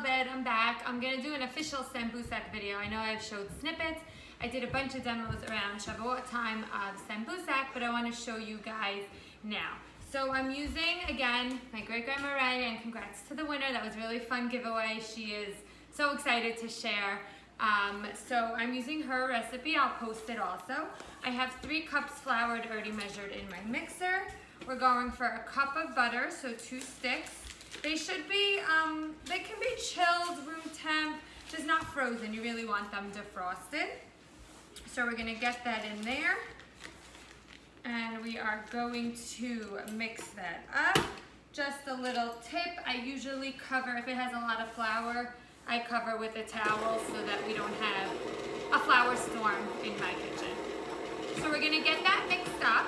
bit, I'm back. I'm gonna do an official sambusak video. I know I've showed snippets. I did a bunch of demos around Shavuot time of sambusak, but I wanna show you guys now. So I'm using, again, my great-grandma Ray, and congrats to the winner. That was a really fun giveaway. She is so excited to share. So I'm using her recipe. I'll post it also. I have 3 cups flour already measured in my mixer. We're going for a cup of butter, so 2 sticks. They should be, they can be chilled, room temp, just not frozen. You really want them defrosted. So we're gonna get that in there. And we are going to mix that up. Just a little tip, I usually cover, if it has a lot of flour, I cover with a towel so that we don't have a flour storm in my kitchen. So we're gonna get that mixed up.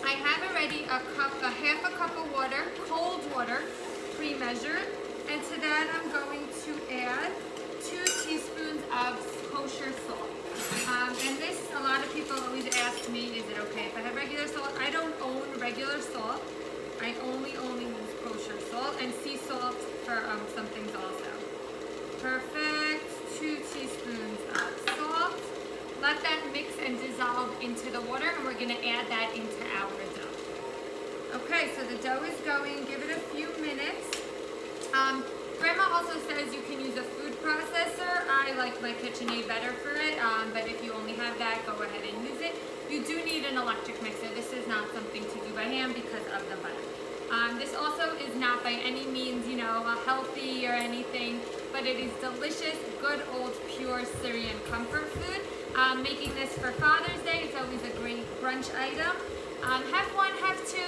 I have already a half a cup of water, cold water, pre-measured. And to that I'm going to add 2 teaspoons of kosher salt. And this, a lot of people always ask me, is it okay if I have regular salt? I don't own regular salt. I only use kosher salt and sea salt for some things also. Perfect, 2 teaspoons of salt. Let that mix and dissolve into the water, and we're gonna add that into our dough. Okay, so the dough is going, give it a few minutes. Grandma also says you can use a food processor. I like my KitchenAid better for it, but if you only have that, go ahead and use it. You do need an electric mixer. This is not something to do by hand because of the butter. This also is not by any means, you know, healthy or anything, but it is delicious, good old pure Syrian comfort food. Making this for Father's Day, it's always a great brunch item. Have 1, have 2,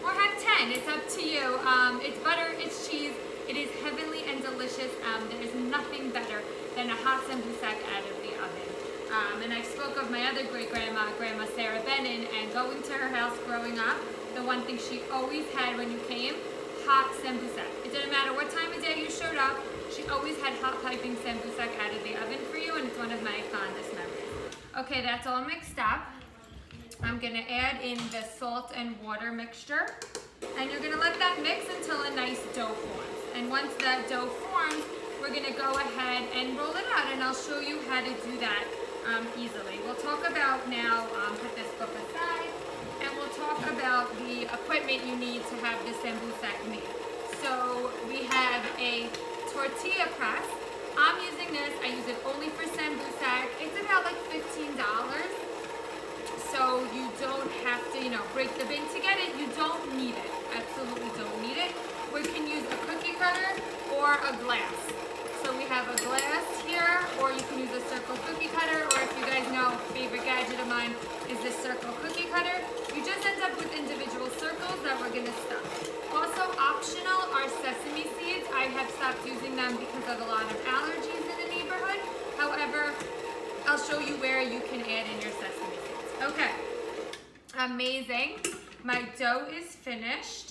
or have 10, it's up to you. It's butter, it's cheese, it is heavenly and delicious. There is nothing better than a hot sambusak out of the oven. And I spoke of my other great-grandma, Grandma Sarah Benin, and going to her house growing up, the one thing she always had when you came, hot sambusak. It didn't matter what time of day you showed up, she always had hot piping sambusak out of the oven for you, and it's one of my fondest memories. Okay, that's all mixed up. I'm gonna add in the salt and water mixture, and you're gonna let that mix until a nice dough forms. And once that dough forms, we're gonna go ahead and roll it out, and I'll show you how to do that easily. We'll talk about now, put this book aside, and we'll talk about the equipment you need to have the sambusak made. So we have a tortilla press. I'm using this, I use it only for sambusak. It's about like $15. So you don't have to, you know, break the bank to get it. You don't need it, absolutely don't need it. We can use a cookie cutter or a glass. So we have a glass here, or you can use a circle cookie cutter, or if you guys know, favorite gadget of mine is this circle cookie cutter. You just end up with individual circles that we're gonna stuff. Also optional are sesame seeds. I have stopped using them because of a lot of allergies in the neighborhood. However, I'll show you where you can add in your sesame seeds. Okay, amazing. My dough is finished.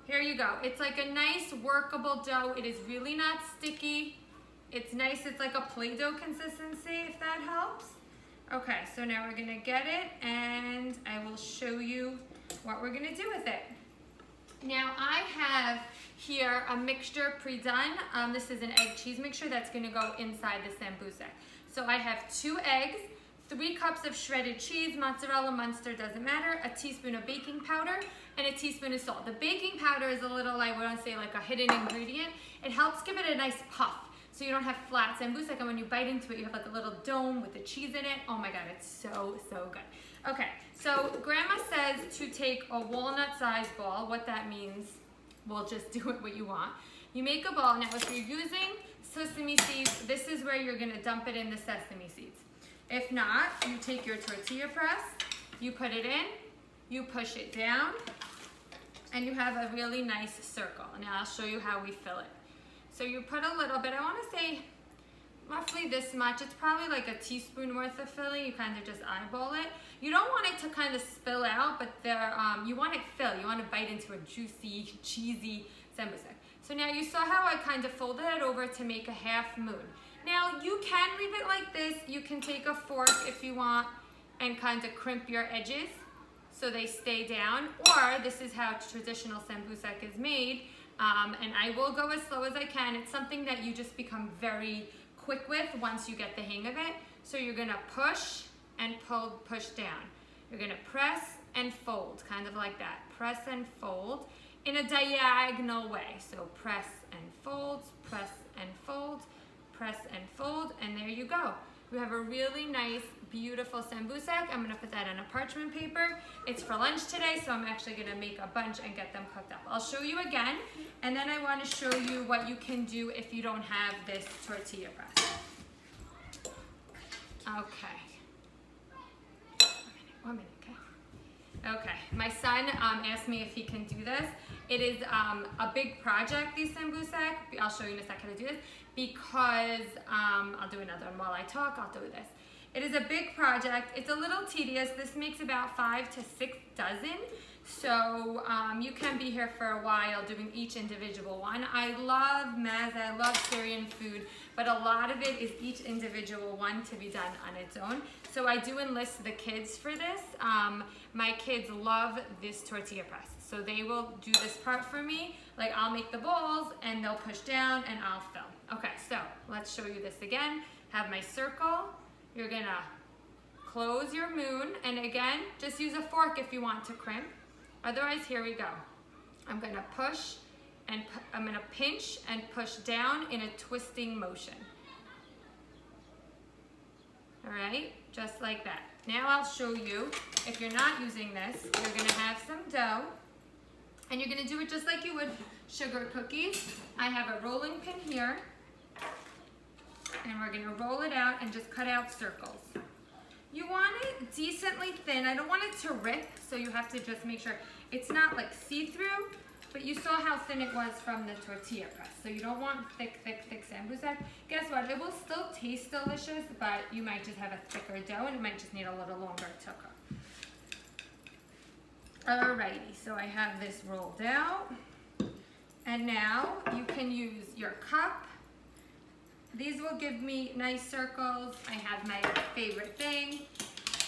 Here you go. It's like a nice workable dough. It is really not sticky. It's nice. It's like a Play-Doh consistency, if that helps. Okay, so now we're gonna get it, and I will show you what we're gonna do with it. Now I have here a mixture pre-done. This is an egg cheese mixture that's gonna go inside the sambusak. So I have 2 eggs, 3 cups of shredded cheese, mozzarella, Munster, doesn't matter, a teaspoon of baking powder, and a teaspoon of salt. The baking powder is a little, I wouldn't say like a hidden ingredient. It helps give it a nice puff, so you don't have flat sambusak, and when you bite into it, you have like a little dome with the cheese in it. Oh my God, it's so, so good. Okay, so Grandma says to take a walnut-sized ball. What that means, we'll just do it what you want. You make a ball. Now, if you're using sesame seeds, this is where you're gonna dump it in the sesame seeds. If not, you take your tortilla press, you put it in, you push it down, and you have a really nice circle. Now I'll show you how we fill it. So you put a little bit, I wanna say roughly this much. It's probably like a teaspoon worth of filling. You kind of just eyeball it. You don't want it to kind of spill out, but you want it filled. You want to bite into a juicy, cheesy sambusak. So now you saw how I kind of folded it over to make a half moon. Now you can leave it like this. You can take a fork if you want and kind of crimp your edges so they stay down, or this is how traditional sambusak is made. And I will go as slow as I can. It's something that you just become very quick with once you get the hang of it. So you're gonna push and push down. You're gonna press and fold, kind of like that. Press and fold in a diagonal way. So press and fold, press and fold, press and fold, and there you go. We have a really nice, beautiful sambusak. I'm gonna put that on a parchment paper. It's for lunch today, so I'm actually gonna make a bunch and get them cooked up. I'll show you again, and then I wanna show you what you can do if you don't have this tortilla press. Okay. One minute, okay. Okay, my son asked me if he can do this. It is a big project, these sambusak. I'll show you in a second how to do this, because I'll do another one while I talk. I'll do this. It is a big project. It's a little tedious. This makes about 5 to 6 dozen. So you can be here for a while doing each individual one. I love meze, I love Syrian food, but a lot of it is each individual one to be done on its own. So I do enlist the kids for this. My kids love this tortilla press. So they will do this part for me. Like, I'll make the balls and they'll push down and I'll film. Okay, so let's show you this again. Have my circle. You're gonna close your moon, and again, just use a fork if you want to crimp. Otherwise, here we go. I'm gonna push and I'm gonna pinch and push down in a twisting motion. All right, just like that. Now I'll show you, if you're not using this, you're gonna have some dough, and you're gonna do it just like you would sugar cookies. I have a rolling pin here, and we're gonna roll it out and just cut out circles. You want it decently thin. I don't want it to rip, so you have to just make sure it's not like see-through, but you saw how thin it was from the tortilla press. So you don't want thick, thick, thick sambusak. Guess what? It will still taste delicious, but you might just have a thicker dough and it might just need a little longer to cook. Alrighty, so I have this rolled out. And now you can use your cup. These will give me nice circles. I have my favorite thing.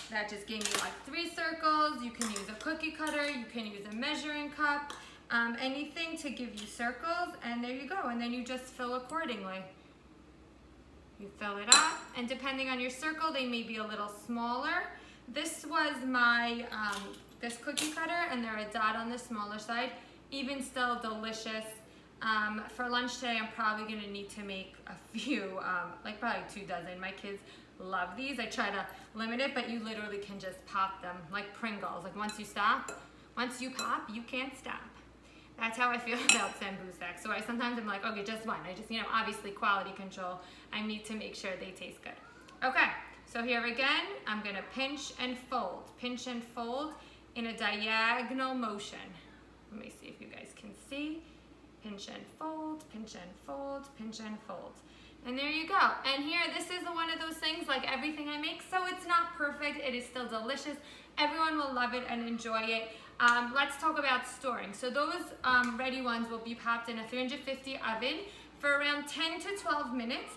That just gave me like 3 circles. You can use a cookie cutter. You can use a measuring cup. Anything to give you circles. And there you go. And then you just fill accordingly. You fill it up. And depending on your circle, they may be a little smaller. This was my, this cookie cutter. And they're a dot on the smaller side. Even still delicious. For lunch today, I'm probably gonna need to make a few, like probably 2 dozen. My kids love these. I try to limit it, but you literally can just pop them like Pringles. Like once you pop, you can't stop. That's how I feel about sambusak. So sometimes I'm like, okay, just one. I just, obviously quality control. I need to make sure they taste good. Okay, so here again, I'm gonna pinch and fold in a diagonal motion. Let me see if you guys can see. Pinch and fold, pinch and fold, pinch and fold. And there you go. And here, this is one of those things like everything I make, so it's not perfect, it is still delicious. Everyone will love it and enjoy it. Let's talk about storing. So those ready ones will be popped in a 350 oven for around 10 to 12 minutes.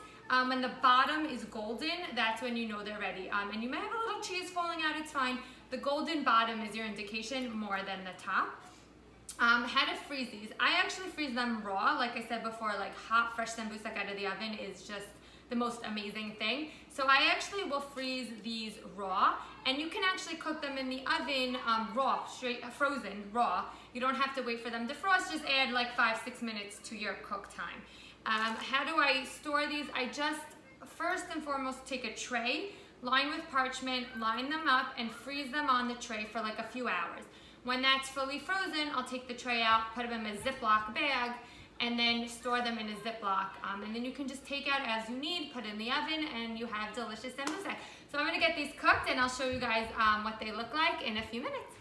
When the bottom is golden, that's when you know they're ready. And you may have a little cheese falling out, it's fine. The golden bottom is your indication more than the top. How to freeze these. I actually freeze them raw. Like I said before, like hot, fresh sambusak out of the oven is just the most amazing thing. So I actually will freeze these raw, and you can actually cook them in the oven raw, straight frozen, raw. You don't have to wait for them to frost, just add like 5-6 minutes to your cook time. How do I store these? I just, first and foremost, take a tray, line with parchment, line them up, and freeze them on the tray for like a few hours. When that's fully frozen, I'll take the tray out, put them in a Ziploc bag, and then store them in a Ziploc. And then you can just take out as you need, put in the oven, and you have delicious sambusak. So I'm gonna get these cooked, and I'll show you guys what they look like in a few minutes.